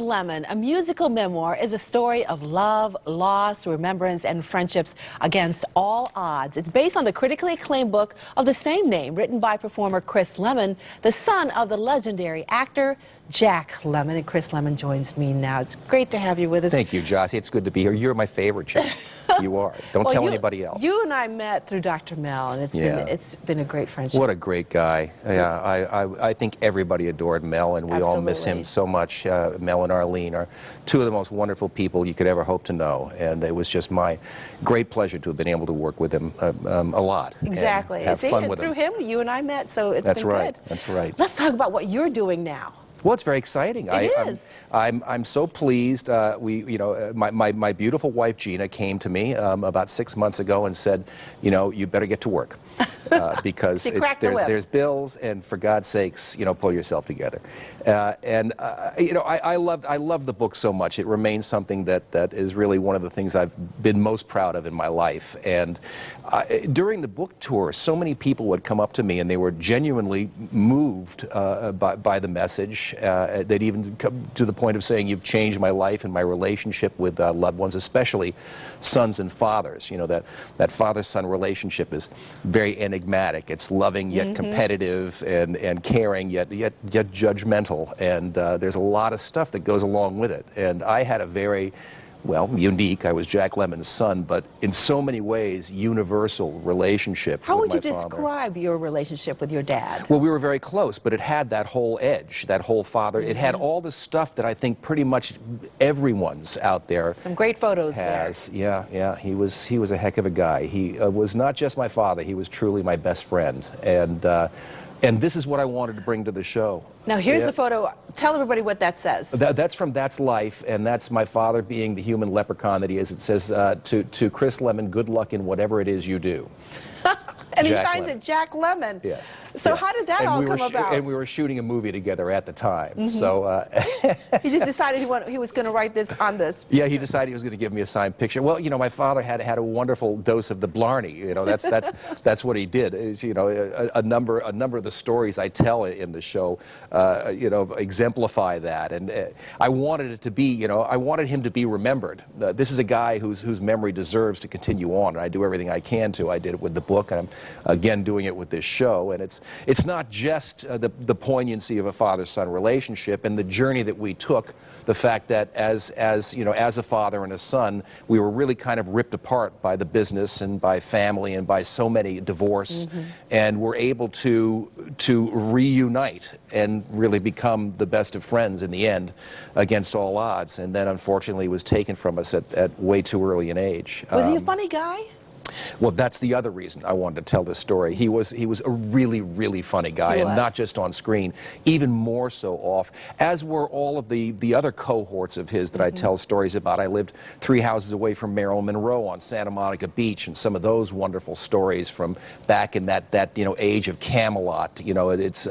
Lemmon, a musical memoir, is a story of love, loss, remembrance, and friendships against all odds. It's based on the critically acclaimed book of the same name, written by performer Chris Lemmon, the son of the legendary actor Jack Lemmon. And Chris Lemmon joins me now. It's great to have you with us. Thank you, Jossie. It's good to be here. You're my favorite, Jack. You are. Don't tell anybody else. You and I met through Dr. Mel, and it's been a great friendship. What a great guy. Yeah, I think everybody adored Mel, and we all miss him so much. Mel and Arlene are two of the most wonderful people you could ever hope to know, and it was just my great pleasure to have been able to work with him a lot. Exactly. And have fun with through him, you and I met, so it's That's been right. good. That's right. Let's talk about what you're doing now. Well, it's very exciting. It is. I'm so pleased. My beautiful wife Gina came to me about 6 months ago and said, you better get to work because there's bills, and for God's sakes, pull yourself together. I love the book so much. It remains something that is really one of the things I've been most proud of in my life. And during the book tour, so many people would come up to me and they were genuinely moved by the message. They'd even come to the point of saying, "You've changed my life and my relationship with loved ones, especially sons and fathers." That father-son relationship is very enigmatic. It's loving yet competitive, and caring yet judgmental, and there's a lot of stuff that goes along with it. And I had a very unique. I was Jack Lemmon's son, but in so many ways, universal relationship with my father. How would you describe your relationship with your dad? Well, we were very close, but it had that whole edge, that whole father. It had all the stuff that I think pretty much everyone's out there. Some great photos has. there. Yeah. He was a heck of a guy. He was not just my father. He was truly my best friend. And this is what I wanted to bring to the show. Now, here's the photo. Tell everybody what that says. That's from That's Life, and that's my father being the human leprechaun that he is. It says, to Chris Lemmon, good luck in whatever it is you do. And he signs it Jack Lemmon. Yes. So how did that all come about? And we were shooting a movie together at the time. So he just decided he was going to write this on this. Yeah, he decided he was going to give me a signed picture. Well, my father had a wonderful dose of the Blarney. That's what he did. Is a number of the stories I tell in the show, exemplify that. And I wanted it to be, I wanted him to be remembered. This is a guy whose memory deserves to continue on, and I do everything I can to. I did it with the book, and I'm again doing it with this show. And it's not just the poignancy of a father-son relationship and the journey that we took, the fact that as a father and a son, we were really kind of ripped apart by the business and by family and by so many divorce, and we're able to reunite and really become the best of friends in the end against all odds. And then unfortunately was taken from us at way too early an age. Was he a funny guy? Well, that's the other reason I wanted to tell this story. He was a really, really funny guy, and not just on screen, even more so off, as were all of the other cohorts of his that I tell stories about. I lived 3 houses away from Marilyn Monroe on Santa Monica Beach, and some of those wonderful stories from back in that age of Camelot. It's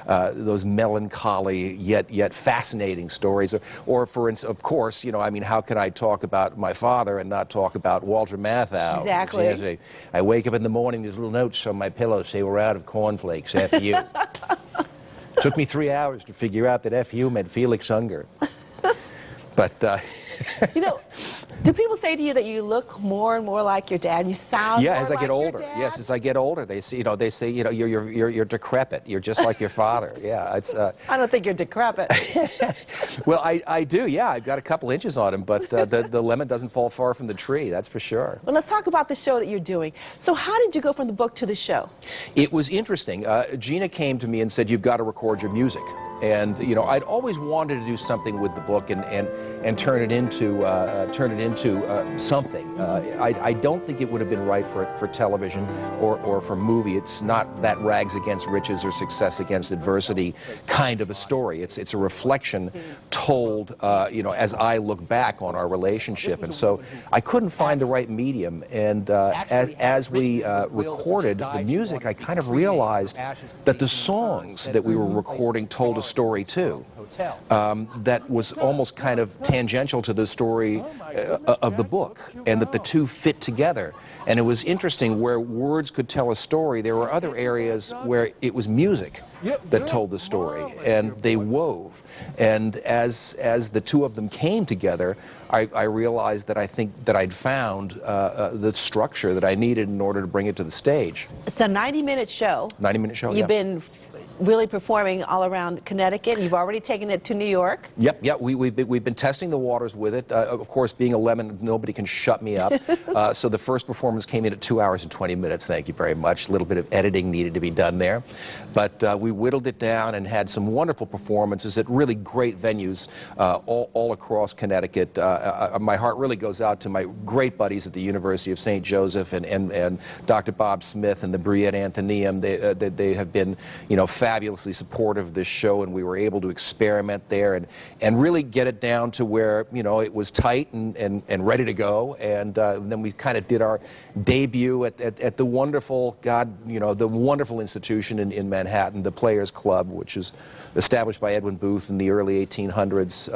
those melancholy yet fascinating stories. Or for instance, of course, how can I talk about my father and not talk about Walter Matthau? Exactly. Yes, I wake up in the morning, there's little notes on my pillow say we're out of cornflakes, F you. Took me 3 hours to figure out that F you meant Felix Unger. But do people say to you that you look more and more like your dad? You sound more as I like get older. Your dad? Yes, as I get older, they say you're decrepit. You're just like your father. Yeah, it's. I don't think you're decrepit. Well, I do. Yeah, I've got a couple inches on him, but the lemon doesn't fall far from the tree. That's for sure. Well, let's talk about the show that you're doing. So, how did you go from the book to the show? It was interesting. Gina came to me and said, "You've got to record your music." And I'd always wanted to do something with the book and turn it into something. I don't think it would have been right for television or for movie. It's not that rags against riches or success against adversity kind of a story. It's a reflection told as I look back on our relationship. And so I couldn't find the right medium. And as we recorded the music, I kind of realized that the songs that we were recording told a story too, that was almost kind of tangential to the story of the book, and that the two fit together. And it was interesting where words could tell a story. There were other areas where it was music that told the story, and they wove. And as the two of them came together, I realized that I think that I'd found the structure that I needed in order to bring it to the stage. It's a 90-minute show. 90-minute show, You've been really performing all around Connecticut. You've already taken it to New York. Yep. We've been testing the waters with it. Of course, being a Lemmon, nobody can shut me up. So the first performance came in at 2 hours and 20 minutes. Thank you very much. A little bit of editing needed to be done there, but we whittled it down and had some wonderful performances at really great venues all across Connecticut. My heart really goes out to my great buddies at the University of St. Joseph and Dr. Bob Smith and the Briette Athenaeum. They have been, fabulously supportive of this show, and we were able to experiment there and really get it down to where, it was tight and ready to go. And then we kind of did our debut at the wonderful, the wonderful institution in Manhattan, the Players Club, which is established by Edwin Booth in the early 1800s.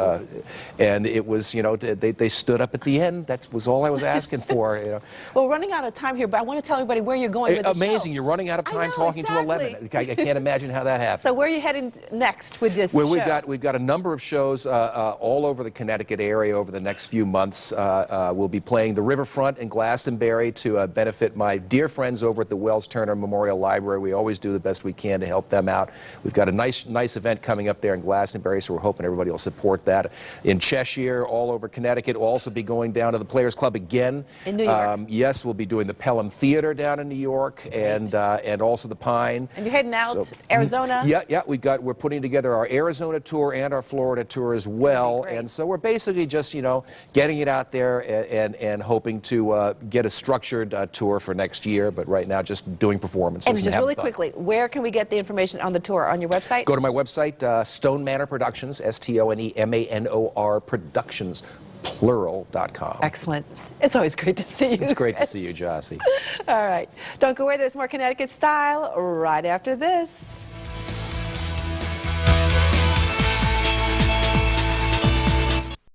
And it was, they stood up at the end. That was all I was asking for. Well, we're running out of time here, but I want to tell everybody where you're going with the show. Amazing. You're running out of time talking to a Lemmon. I can't imagine how that happened. So where are you heading next with this show? Well, we've got a number of shows all over the Connecticut area over the next few months. We'll be playing the Riverfront in Glastonbury to benefit my dear friends over at the Wells Turner Memorial Library. We always do the best we can to help them out. We've got a nice event coming up there in Glastonbury, so we're hoping everybody will support that. In Cheshire, all over Connecticut, we'll also be going down to the Players Club again. In New York. Yes, we'll be doing the Pelham Theater down in New York, and also the Pine. And you're heading out Arizona? Yeah, we're putting together our Arizona tour and our Florida tour as well. Great. And so we're basically just, getting it out there and hoping to get a structured tour for next year, but right now just doing performances. And just really quickly, where can we get the information on the tour? On your website? Go to my website, Stone Manor Productions, STONEMANOR Productions, plural.com. Excellent. It's always great to see you. It's great to see you, Jossie. All right. Don't go away. There's more Connecticut Style right after this.